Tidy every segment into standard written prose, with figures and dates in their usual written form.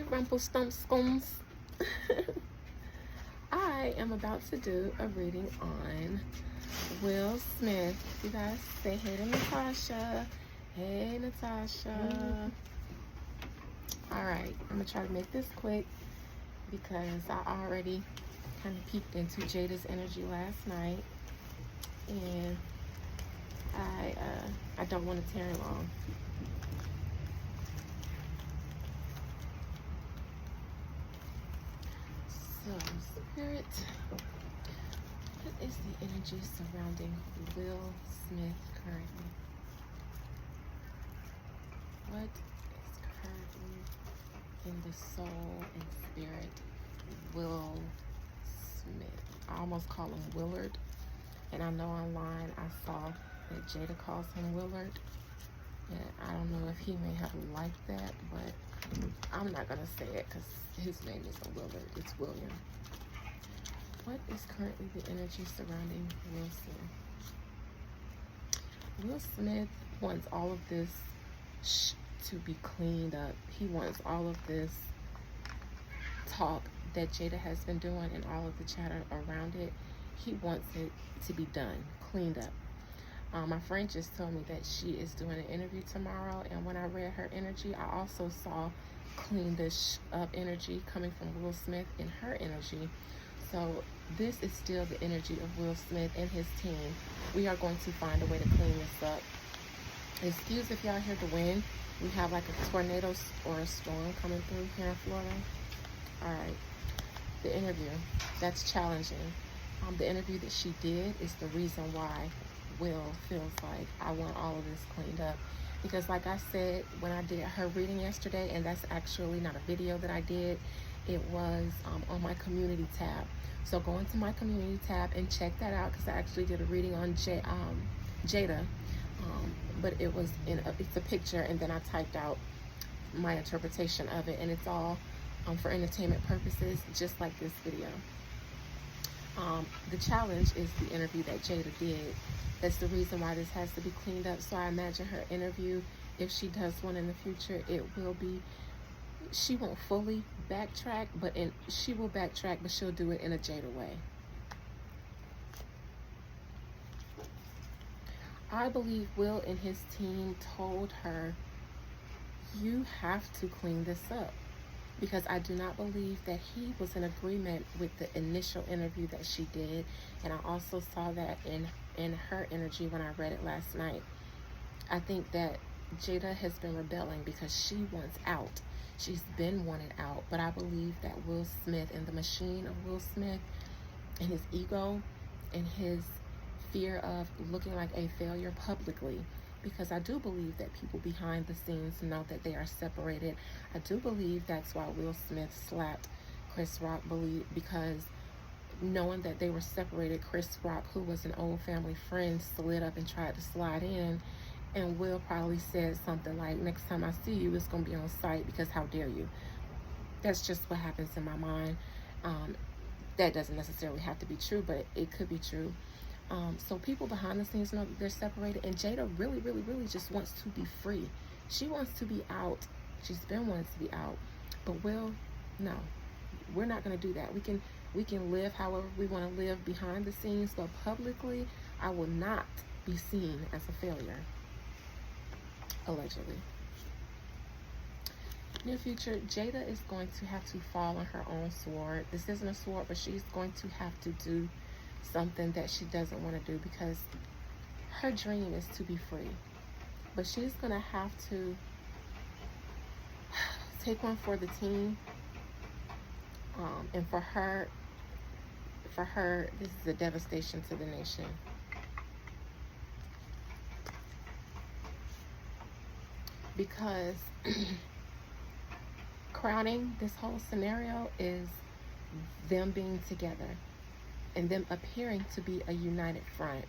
Rumpelstiltskin. I am about to do a reading on Will Smith. You guys say hey to Natasha. Hey, Natasha. Alright, I'm going to try to make this quick because I already kind of peeked into Jada's energy last night. And I don't want to tarry long. So, Spirit, what is the energy surrounding Will Smith currently? What is currently in the soul and spirit Will Smith? I almost call him Willard. And I know online I saw that Jada calls him Willard. And I don't know if he may have liked that, but I'm not going to say it because his name isn't Willard. It's William. What is currently the energy surrounding Will Smith? Will Smith wants all of this to be cleaned up. He wants all of this talk that Jada has been doing and all of the chatter around it. He wants it to be done, cleaned up. My friend just told me that she is doing an interview tomorrow, and when I read her energy, I also saw clean-ish up energy coming from Will Smith in her energy. So this is still the energy of Will Smith and his team. We are going to find a way to clean this up. Excuse if y'all hear the wind. We have like a tornado or a storm coming through here in Florida. All right, the interview, that's challenging. The interview that she did is the reason why Will feels like I want all of this cleaned up. Because like I said, when I did her reading yesterday, and that's actually not a video that I did, it was on my community tab. So go into my community tab and check that out, because I actually did a reading on Jada. But it was it's a picture, and then I typed out my interpretation of it, and it's all for entertainment purposes, just like this video. The challenge is the interview that Jada did. That's the reason why this has to be cleaned up. So I imagine her interview, if she does one in the future, it will be, she won't fully backtrack, but she will backtrack, but she'll do it in a Jada way. I believe Will and his team told her, you have to clean this up. Because I do not believe that he was in agreement with the initial interview that she did. And I also saw that in her energy when I read it last night. I think that Jada has been rebelling because she wants out. She's been wanted out. But I believe that Will Smith and the machine of Will Smith and his ego and his fear of looking like a failure publicly, because I do believe that people behind the scenes know that they are separated. I do believe that's why Will Smith slapped Chris Rock, because knowing that they were separated, Chris Rock, who was an old family friend, slid up and tried to slide in, and Will probably said something like, next time I see you, it's going to be on site, because how dare you? That's just what happens in my mind. That doesn't necessarily have to be true, but it could be true. So people behind the scenes know that they're separated, and Jada really, really, really just wants to be free. She wants to be out. She's been wanting to be out. But Will, no, we're not going to do that. We can live however we want to live behind the scenes, but publicly, I will not be seen as a failure. Allegedly. Near future, Jada is going to have to fall on her own sword. This isn't a sword, but she's going to have to do something that she doesn't want to do, because her dream is to be free. But she's going to have to take one for the team. And for her, this is a devastation to the nation. Because crowning this whole scenario is them being together and them appearing to be a united front.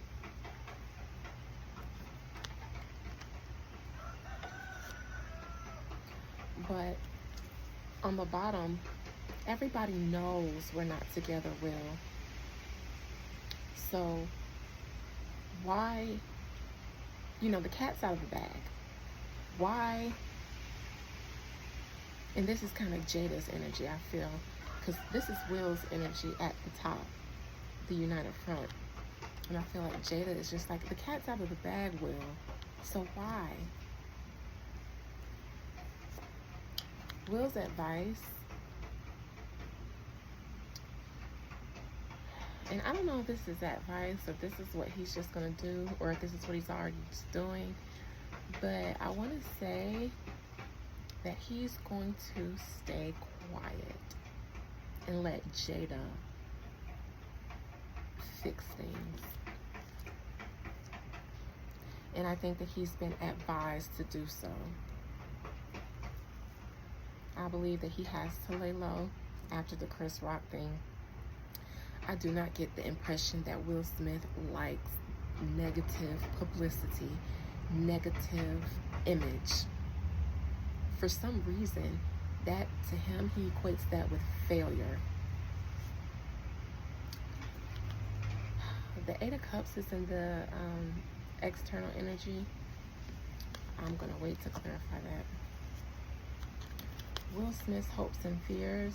But on the bottom, everybody knows we're not together, Will. So why, the cat's out of the bag. Why And this is kind of Jada's energy, I feel, because this is Will's energy at the top, the united front. And I feel like Jada is just like, the cat's out of the bag, Will. So why? Will's advice, and I don't know if this is advice or if this is what he's just going to do or if this is what he's already just doing, but I want to say that he's going to stay quiet and let Jada fix things. And I think that he's been advised to do so. I believe that he has to lay low after the Chris Rock thing. I do not get the impression that Will Smith likes negative publicity, negative image. For some reason, that to him, he equates that with failure. The Eight of Cups is in the external energy. I'm going to wait to clarify that. Will Smith's hopes and fears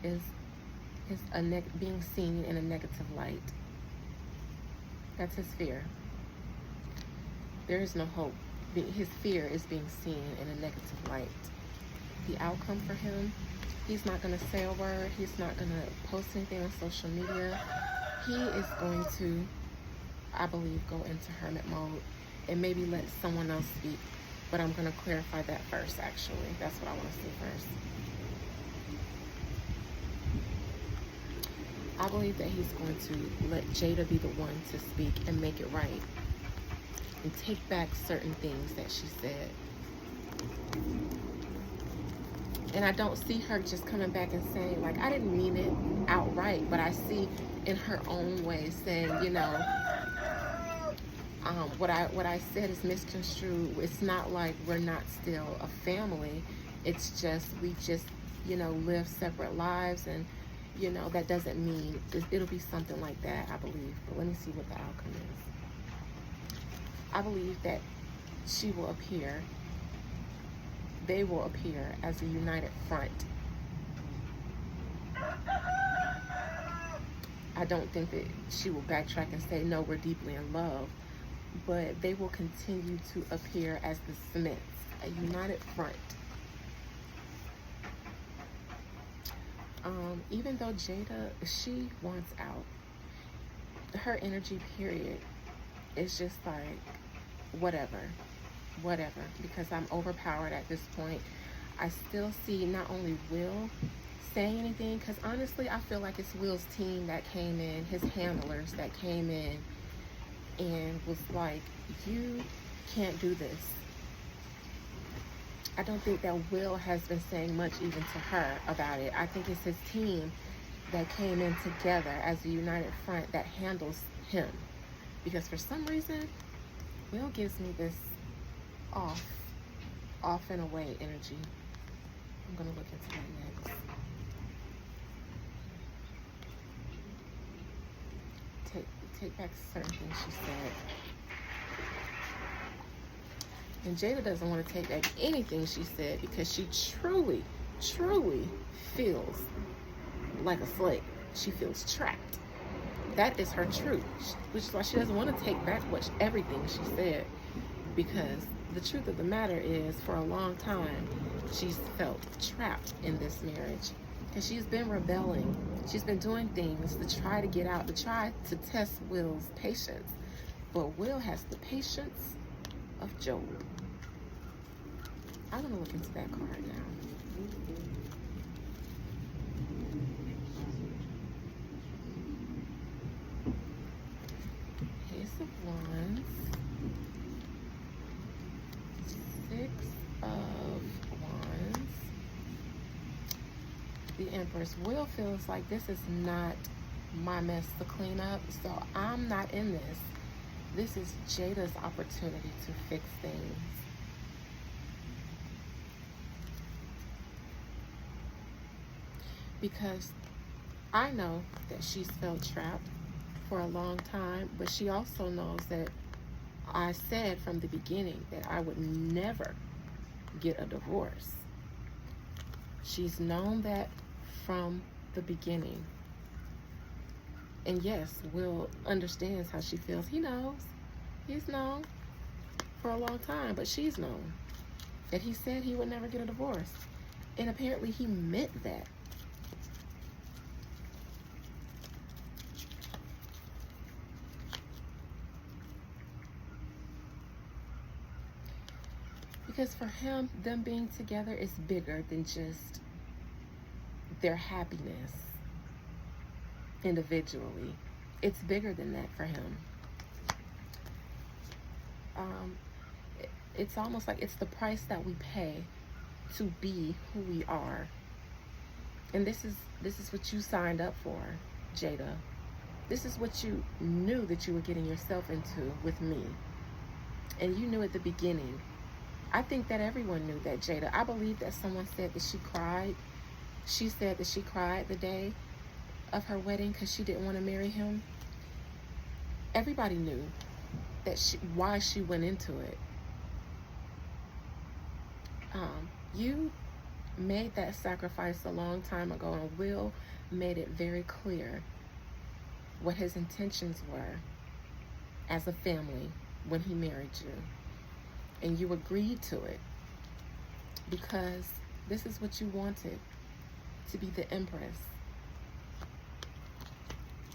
is being seen in a negative light. That's his fear. There is no hope. His fear is being seen in a negative light. The outcome for him, he's not going to say a word. He's not going to post anything on social media. He is going to, I believe, go into hermit mode and maybe let someone else speak. But I'm going to clarify that first, actually. That's what I want to see first. I believe that he's going to let Jada be the one to speak and make it right. And take back certain things that she said. And I don't see her just coming back and saying, like, I didn't mean it outright, but I see in her own way saying, you know, what I said is misconstrued. It's not like we're not still a family. It's just, we just, you know, live separate lives, and, you know, that doesn't mean, it'll be something like that, I believe. But let me see what the outcome is. I believe that she will appear, they will appear as a united front. I don't think that she will backtrack and say, no, we're deeply in love. But they will continue to appear as the Smiths, a united front. Even though Jada, she wants out, her energy period is just like, whatever, because I'm overpowered at this point. I still see not only Will saying anything, because honestly, I feel like it's Will's team that came in, his handlers that came in, and was like, you can't do this. I don't think that Will has been saying much even to her about it. I think it's his team that came in together as a united front that handles him. Because for some reason, Will gives me this off and away energy. I'm going to look into that next. Take back certain things she said. And Jada doesn't want to take back anything she said because she truly, truly feels like a slave. She feels trapped. That is her truth, which is why she doesn't want to take back everything she said, because the truth of the matter is, for a long time, she's felt trapped in this marriage. And she's been rebelling. She's been doing things to try to get out, to try to test Will's patience. But Will has the patience of Job. I'm going to look into that card now. Ace of Wands. Six of Wands. The Empress. Will feels like this is not my mess to clean up, so I'm not in this. This is Jada's opportunity to fix things. Because I know that she's felt trapped for a long time, but she also knows that I said from the beginning that I would never get a divorce. She's known that from the beginning. And yes, Will understands how she feels. He knows. He's known for a long time, but she's known that he said he would never get a divorce. And apparently he meant that. Because for him, them being together is bigger than just their happiness individually. It's bigger than that for him. It's almost like it's the price that we pay to be who we are. And this is what you signed up for, Jada. This is what you knew that you were getting yourself into with me. And you knew at the beginning. I think that everyone knew that, Jada. I believe that someone said that she cried. She said that she cried the day of her wedding because she didn't want to marry him. Everybody knew that why she went into it. You made that sacrifice a long time ago, and Will made it very clear what his intentions were as a family when he married you. And you agreed to it because this is what you wanted, to be the Empress.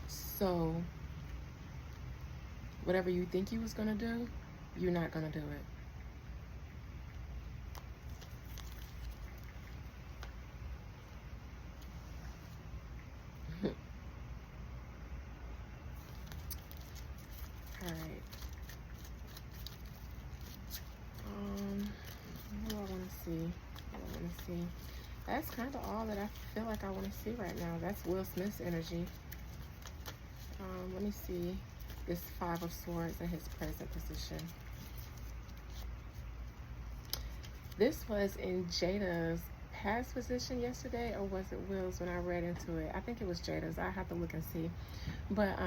So whatever you think you was going to do, you're not going to do it. All right. What do I want to see? What do I want to see? That's kind of all that I feel like I want to see right now. That's Will Smith's energy. Let me see this Five of Swords in his present position. This was in Jada's past position yesterday, or was it Will's when I read into it? I think it was Jada's. I have to look and see. But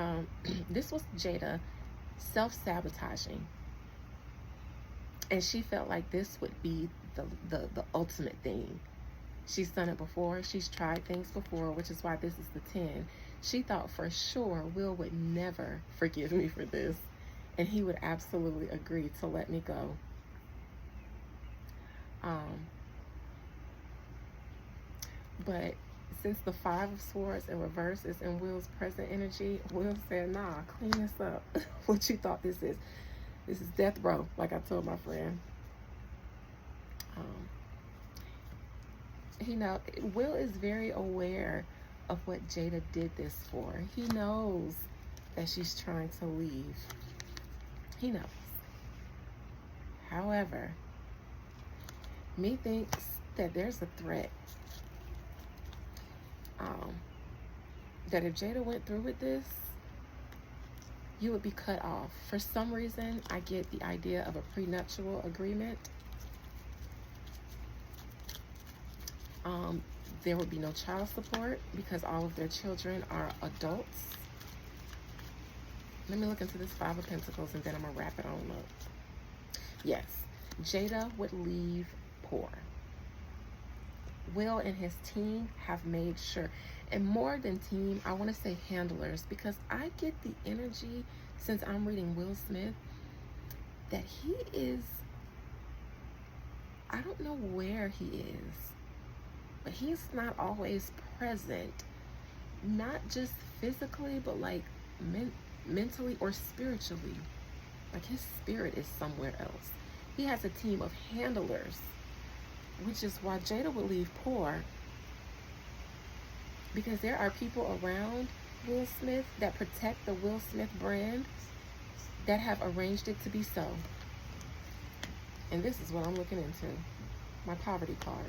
this was Jada self-sabotaging. And she felt like this would be the ultimate thing. She's done it before. She's tried things before, which is why this is the 10. She thought for sure Will would never forgive me for this. And he would absolutely agree to let me go. But since the Five of Swords in reverse is in Will's present energy, Will said, nah, clean this up. What you thought this is? This is death row, like I told my friend. Will is very aware of what Jada did this for. He knows that she's trying to leave. He knows. However, me thinks that there's a threat. That if Jada went through with this, you would be cut off. For some reason, I get the idea of a prenuptial agreement. There would be no child support because all of their children are adults. Let me look into this Five of Pentacles and then I'm gonna wrap it on up. Yes, Jada would leave poor. Will and his team have made sure, and more than team, I want to say handlers, because I get the energy, since I'm reading Will Smith, that he is, I don't know where he is, but he's not always present, not just physically, but like mentally or spiritually. Like his spirit is somewhere else. He has a team of handlers, which is why Jada would leave poor, because there are people around Will Smith that protect the Will Smith brand that have arranged it to be so. And this is what I'm looking into, my poverty card.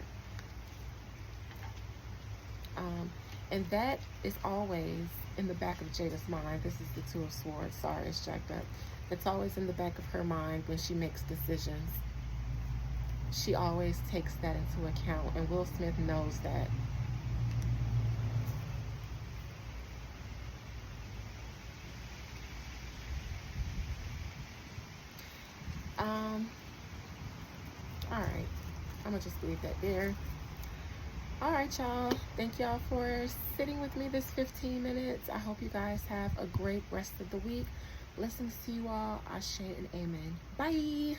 And that is always in the back of Jada's mind. This is the Two of Swords. Sorry, it's jacked up. It's always in the back of her mind when she makes decisions. She always takes that into account, and Will Smith knows that. All right. I'm gonna just leave that there. All right, y'all. Thank y'all for sitting with me this 15 minutes. I hope you guys have a great rest of the week. Blessings to you all. Ashe and amen. Bye.